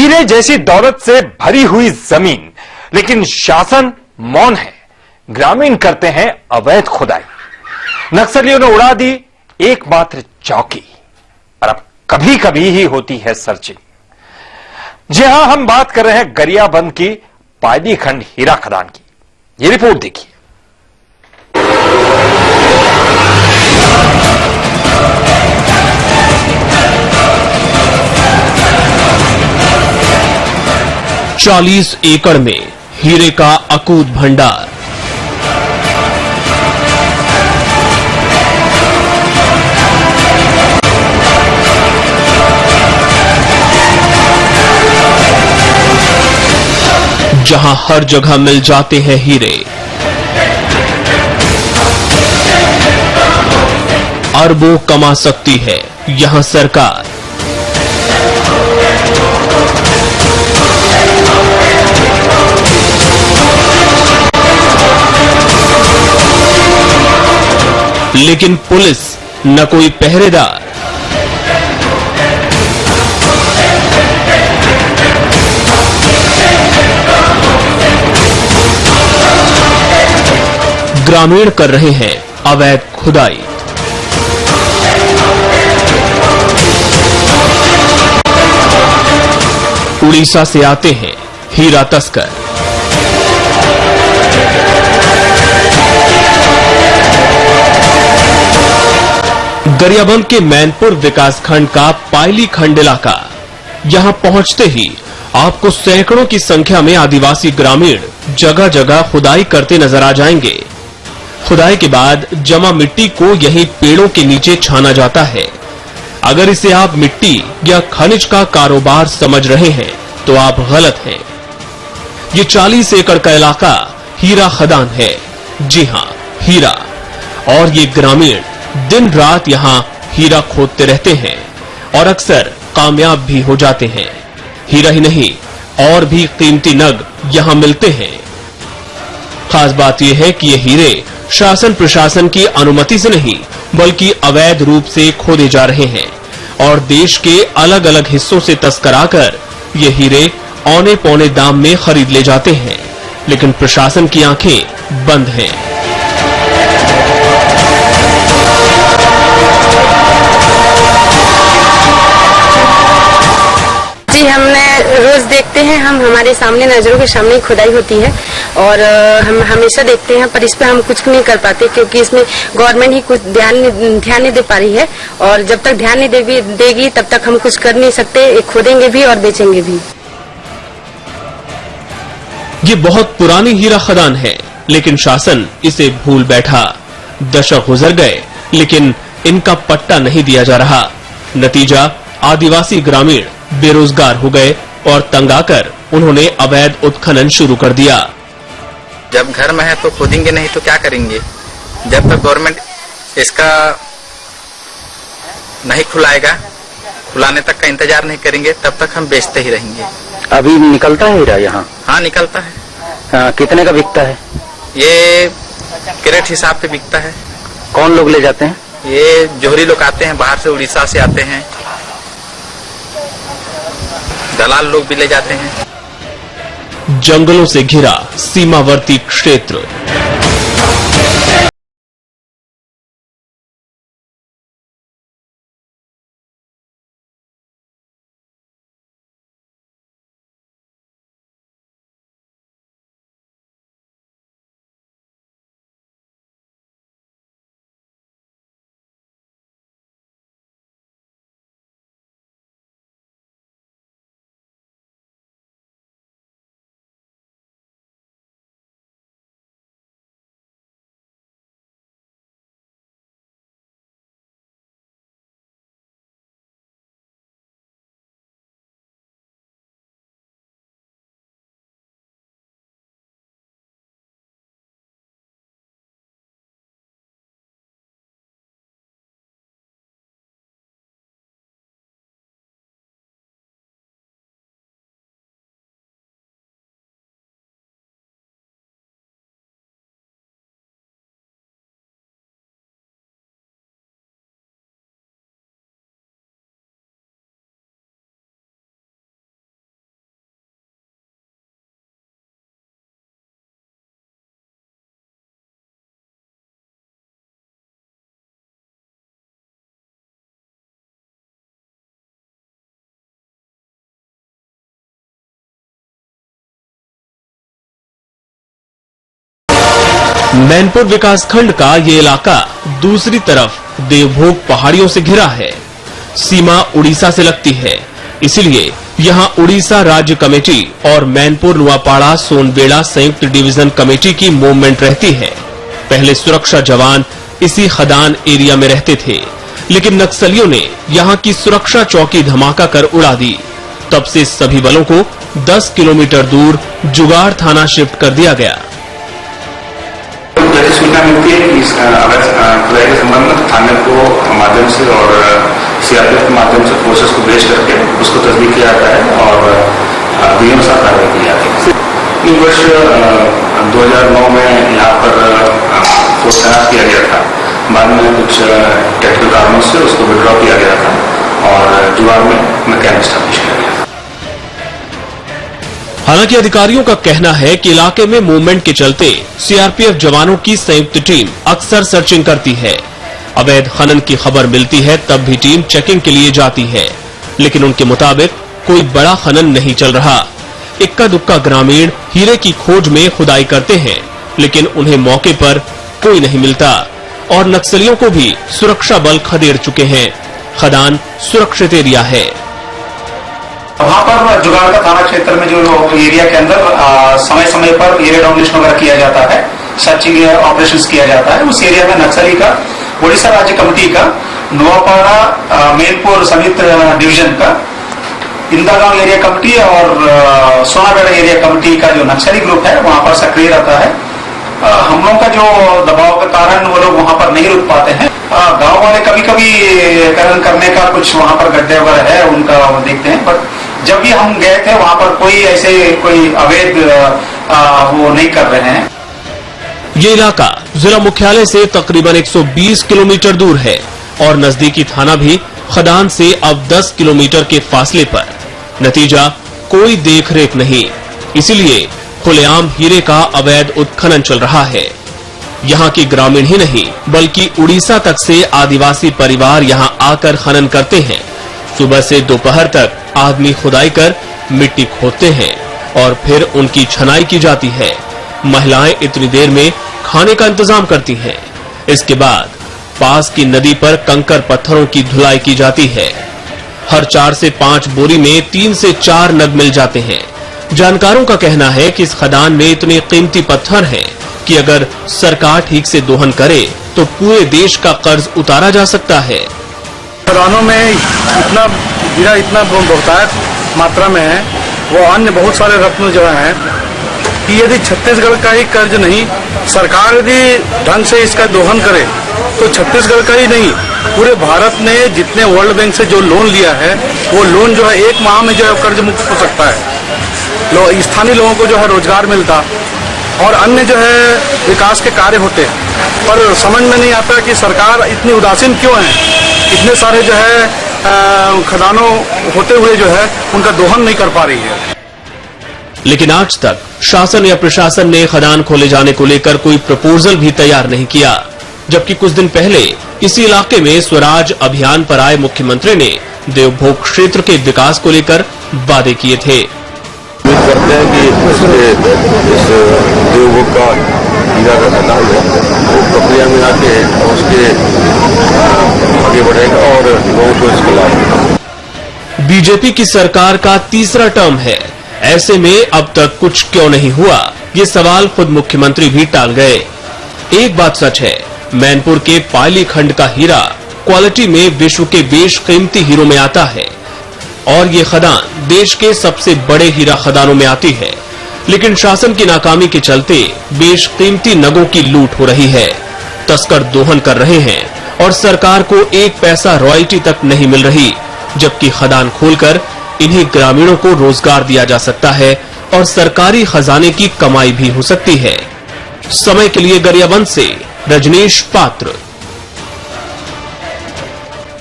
हीरे जैसी दौलत से भरी हुई जमीन, लेकिन शासन मौन है। ग्रामीण करते हैं अवैध खुदाई। नक्सलियों ने उड़ा दी एकमात्र चौकी, और अब कभी कभी ही होती है सर्चिंग। जी हां, हम बात कर रहे हैं गरियाबंद की पायली खंड हीरा खदान की। ये रिपोर्ट देखिए। चालीस एकड़ में हीरे का अकूत भंडार। जहां हर जगह मिल जाते हैं हीरे। अरबों कमा सकती है यहां सरकार। लेकिन पुलिस न कोई पहरेदार। ग्रामीण कर रहे हैं अवैध खुदाई। उड़ीसा से आते हैं हीरा तस्कर। गरियाबंद के मैनपुर विकासखंड का पायली खंड इलाका। यहां पहुंचते ही आपको सैकड़ों की संख्या में आदिवासी ग्रामीण जगह जगह खुदाई करते नजर आ जाएंगे। खुदाई के बाद जमा मिट्टी को यहीं पेड़ों के नीचे छाना जाता है। अगर इसे आप मिट्टी या खनिज का कारोबार समझ रहे हैं तो आप गलत हैं। ये 40 एकड़ का इलाका हीरा खदान है। जी हां, हीरा। और ये ग्रामीण दिन रात यहां हीरा खोदते रहते हैं और अक्सर कामयाब भी हो जाते हैं। हीरा ही नहीं, और भी कीमती नग यहां मिलते हैं। खास बात यह है कि ये हीरे शासन प्रशासन की अनुमति से नहीं बल्कि अवैध रूप से खोदे जा रहे हैं और देश के अलग अलग हिस्सों से तस्कराकर ये हीरे औने पौने दाम में खरीद ले जाते हैं। लेकिन प्रशासन की आंखें बंद हैं। जी, हमने रोज देखते हैं, हम हमारे सामने नजरों के सामने ही खुदाई होती है और हम हमेशा देखते हैं, पर इस पे हम कुछ नहीं कर पाते क्योंकि इसमें गवर्नमेंट ही कुछ ध्यान नहीं दे पा रही है और जब तक ध्यान नहीं देगी तब तक हम कुछ कर नहीं सकते। खोदेंगे भी और बेचेंगे भी। ये बहुत पुरानी हीरा खदान है, लेकिन शासन इसे भूल बैठा। दशक गुजर गए, लेकिन इनका पट्टा नहीं दिया जा रहा। नतीजा, आदिवासी ग्रामीण बेरोजगार हो गए और तंग आकर उन्होंने अवैध उत्खनन शुरू कर दिया। जब घर में है तो खोदेंगे नहीं तो क्या करेंगे? जब तक गवर्नमेंट इसका नहीं खुलाएगा, खुलाने तक का इंतजार नहीं करेंगे, तब तक हम बेचते ही रहेंगे। अभी निकलता है हीरा यहाँ? हाँ, निकलता है। कितने का बिकता है? ये कैरेट हिसाब से बिकता है। कौन लोग ले जाते हैं? ये जोहरी लोग आते हैं, बाहर से उड़ीसा से आते हैं, दलाल लोग भी ले जाते हैं। जंगलों से घिरा सीमावर्ती क्षेत्र। मैनपुर विकासखंड का ये इलाका दूसरी तरफ देवभोग पहाड़ियों से घिरा है। सीमा उड़ीसा से लगती है, इसलिए यहाँ उड़ीसा राज्य कमेटी और मैनपुर नुआपाड़ा सोनबेड़ा संयुक्त डिवीजन कमेटी की मूवमेंट रहती है। पहले सुरक्षा जवान इसी खदान एरिया में रहते थे, लेकिन नक्सलियों ने यहाँ की सुरक्षा चौकी धमाका कर उड़ा दी। तब से सभी बलों को 10 किलोमीटर दूर जुगाड़ थाना शिफ्ट कर दिया गया। जैसे सूचना मिलती है कि अवैध खुदाई के संबंध में थाने को माध्यम से और सीआरपीएफ के माध्यम से फोर्सेस को भेज करके उसको तस्दीक किया जाता है और विधियों अनुसार कार्रवाई की जाती है। इस वर्ष 2009 में यहाँ पर फोर्स तैनात किया गया था। बाद में कुछ टेक्निकल कारणों से उसको विड्रॉ किया गया था और जुगाड़ में मैकेनिक स्टैब्लिश किया गया था। हालांकि अधिकारियों का कहना है कि इलाके में मूवमेंट के चलते सीआरपीएफ जवानों की संयुक्त टीम अक्सर सर्चिंग करती है। अवैध खनन की खबर मिलती है तब भी टीम चेकिंग के लिए जाती है, लेकिन उनके मुताबिक कोई बड़ा खनन नहीं चल रहा। इक्का दुक्का ग्रामीण हीरे की खोज में खुदाई करते हैं, लेकिन उन्हें मौके पर कोई नहीं मिलता और नक्सलियों को भी सुरक्षा बल खदेड़ चुके हैं। खदान सुरक्षित एरिया है। वहाँ पर जुगाड़ का थाना क्षेत्र में जो एरिया के अंदर समय समय पर एरिया डोमिनेशन वगैरह किया जाता है, सर्चिंग ऑपरेशंस किया जाता है। उस एरिया में नक्सली का उड़ीसा राज्य कमेटी का नुआपाड़ा मैनपुर संयुक्त डिवीजन का इंदागांव एरिया कमेटी और सोनाबेड़ा एरिया कमेटी का जो नक्सली ग्रुप है वहाँ पर सक्रिय रहता है। हम लोगों का जो दबाव के कारण वो लोग वहाँ पर नहीं रुक पाते हैं। गांव वाले कभी कभी खनन करने का कुछ वहाँ पर गड्ढे वगैरह है उनका देखते हैं, बट जब भी हम गए थे वहाँ पर कोई अवैध वो नहीं कर रहे हैं। ये इलाका जिला मुख्यालय से तकरीबन 120 किलोमीटर दूर है और नजदीकी थाना भी खदान से अब 10 किलोमीटर के फासले पर। नतीजा कोई देखरेख नहीं, इसीलिए खुलेआम हीरे का अवैध उत्खनन चल रहा है। यहाँ के ग्रामीण ही नहीं बल्कि उड़ीसा तक से आदिवासी परिवार यहाँ आकर खनन करते हैं। सुबह से दोपहर तक आदमी खुदाई कर मिट्टी खोदते हैं और फिर उनकी छनाई की जाती है। महिलाएं इतनी देर में खाने का इंतजाम करती हैं। इसके बाद पास की नदी पर कंकर पत्थरों की धुलाई की जाती है। हर 4 से 5 बोरी में 3 से 4 नग मिल जाते हैं। जानकारों का कहना है कि इस खदान में इतने कीमती पत्थर हैं कि अगर सरकार ठीक से दोहन करे तो पूरे देश का कर्ज उतारा जा सकता है। खदानों में इतना हीरा इतना बहुतायत मात्रा में है, वो अन्य बहुत सारे रत्न जो हैं कि यदि छत्तीसगढ़ का ही कर्ज नहीं, सरकार यदि ढंग से इसका दोहन करे तो छत्तीसगढ़ का ही नहीं पूरे भारत ने जितने वर्ल्ड बैंक से जो लोन लिया है वो लोन जो है 1 माह में जो है कर्ज मुक्त हो सकता है। स्थानीय लोगों को जो है रोजगार मिलता और अन्य जो है विकास के कार्य होते हैं, पर समझ में नहीं आता कि सरकार इतनी उदासीन क्यों है। इतने सारे जो है खदानों होते हुए जो है उनका दोहन नहीं कर पा रही है। लेकिन आज तक शासन या प्रशासन ने खदान खोले जाने को लेकर कोई प्रपोजल भी तैयार नहीं किया, जबकि कुछ दिन पहले इसी इलाके में स्वराज अभियान पर आए मुख्यमंत्री ने देवभोग क्षेत्र के विकास को लेकर वादे किए थे। उम्मीद करते हैं कि इस देवभोग का हीरा का खदान है वो प्रक्रिया में आके उसके आगे बढ़ेगा और लोगों को इसका लाभ मिलेगा। बीजेपी की सरकार का तीसरा टर्म है, ऐसे में अब तक कुछ क्यों नहीं हुआ, ये सवाल खुद मुख्यमंत्री भी टाल गए। एक बात सच है, मैनपुर के पायली खंड का हीरा क्वालिटी में विश्व के बेशकीमती हीरों में आता है और ये खदान देश के सबसे बड़े हीरा खदानों में आती है। लेकिन शासन की नाकामी के चलते बेशकीमती नगों की लूट हो रही है। तस्कर दोहन कर रहे हैं और सरकार को 1 पैसा रॉयल्टी तक नहीं मिल रही, जबकि खदान खोलकर इन्हीं ग्रामीणों को रोजगार दिया जा सकता है और सरकारी खजाने की कमाई भी हो सकती है। समय के लिए गरियाबंद से रजनीश पात्र।